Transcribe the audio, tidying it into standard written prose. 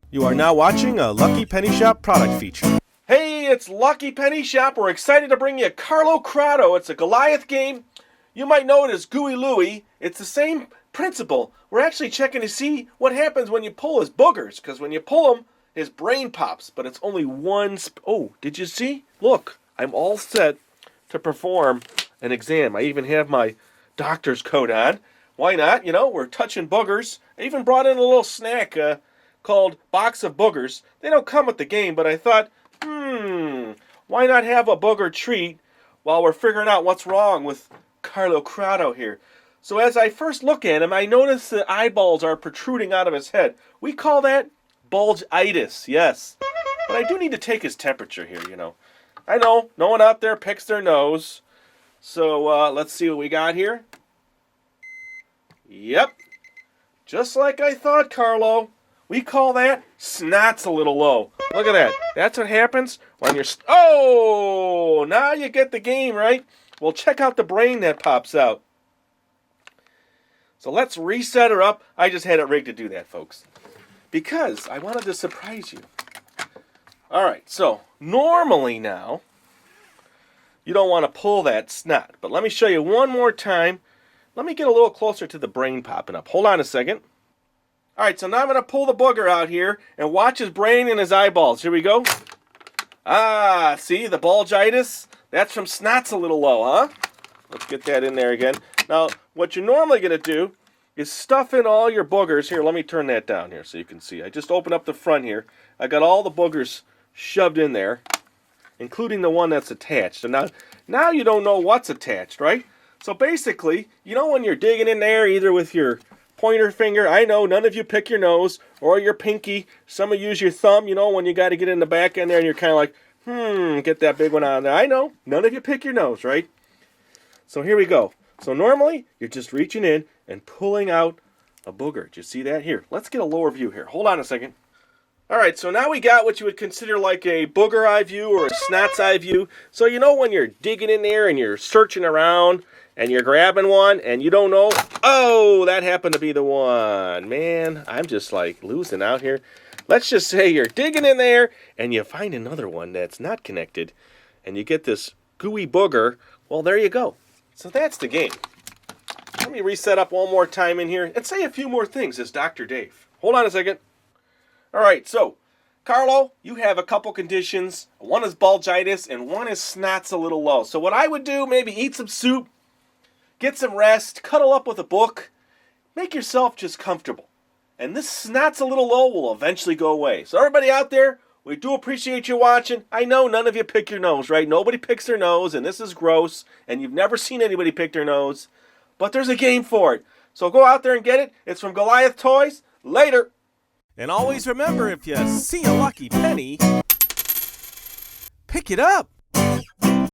You are now watching a Lucky Penny Shop product feature. Hey, it's Lucky Penny Shop. We're excited to bring you Carlo Crado. It's a Goliath game. You might know it as Gooey Louie. It's the same principle. We're actually checking to see what happens when you pull his boogers, because when you pull him, his brain pops, but it's only one. Oh, did you see? Look, I'm all set to perform an exam. I even have my doctor's coat on. Why not? You know, we're touching boogers. I even brought in a little snack called Box of Boogers. They don't come with the game, but I thought, why not have a booger treat while we're figuring out what's wrong with Carlo Crado here? So as I first look at him, I notice the eyeballs are protruding out of his head. We call that bulgitis, yes. But I do need to take his temperature here, you know. I know, no one out there picks their nose. So let's see what we got here. Yep. Just like I thought, Carlo. We call that snot's a little low. Look at that. That's what happens when you're... Oh! Now you get the game, right? Well, check out the brain that pops out. So let's reset her up. I just had it rigged to do that, folks, because I wanted to surprise you. All right, so normally now, you don't want to pull that snot. But let me show you one more time. Let me get a little closer to the brain popping up. Hold on a second. All right, so now I'm going to pull the booger out here and watch his brain and his eyeballs. Here we go. Ah, see the bulgitis? That's from snot's a little low, huh? Let's get that in there again. Now, what you're normally going to do is stuff in all your boogers. Here, let me turn that down here so you can see. I just opened up the front here. I got all the boogers shoved in there, including the one that's attached. And now you don't know what's attached, right? So basically, you know when you're digging in there, either with your pointer finger, I know none of you pick your nose, or your pinky. Some of you use your thumb, you know, when you got to get in the back end there and you're kind of like, get that big one on there. I know, none of you pick your nose, right? So here we go. So normally, you're just reaching in and pulling out a booger. Do you see that? Here, let's get a lower view here. Hold on a second. All right, so now we got what you would consider like a booger eye view or a snot's eye view. So you know when you're digging in there and you're searching around and you're grabbing one and you don't know, oh, that happened to be the one. Man, I'm just like losing out here. Let's just say you're digging in there and you find another one that's not connected and you get this gooey booger. Well, there you go. So that's the game. Let me reset up one more time in here and say a few more things as Dr. Dave. Hold on a second. All right, so Carlo, you have a couple conditions. One is bulgitis and one is snot's a little low. So what I would do, maybe eat some soup, get some rest, cuddle up with a book, make yourself just comfortable. And this snot's a little low will eventually go away. So everybody out there, we do appreciate you watching. I know none of you pick your nose, right? Nobody picks their nose, and this is gross, and you've never seen anybody pick their nose. But there's a game for it. So go out there and get it. It's from Goliath Toys. Later. And always remember, if you see a lucky penny, pick it up.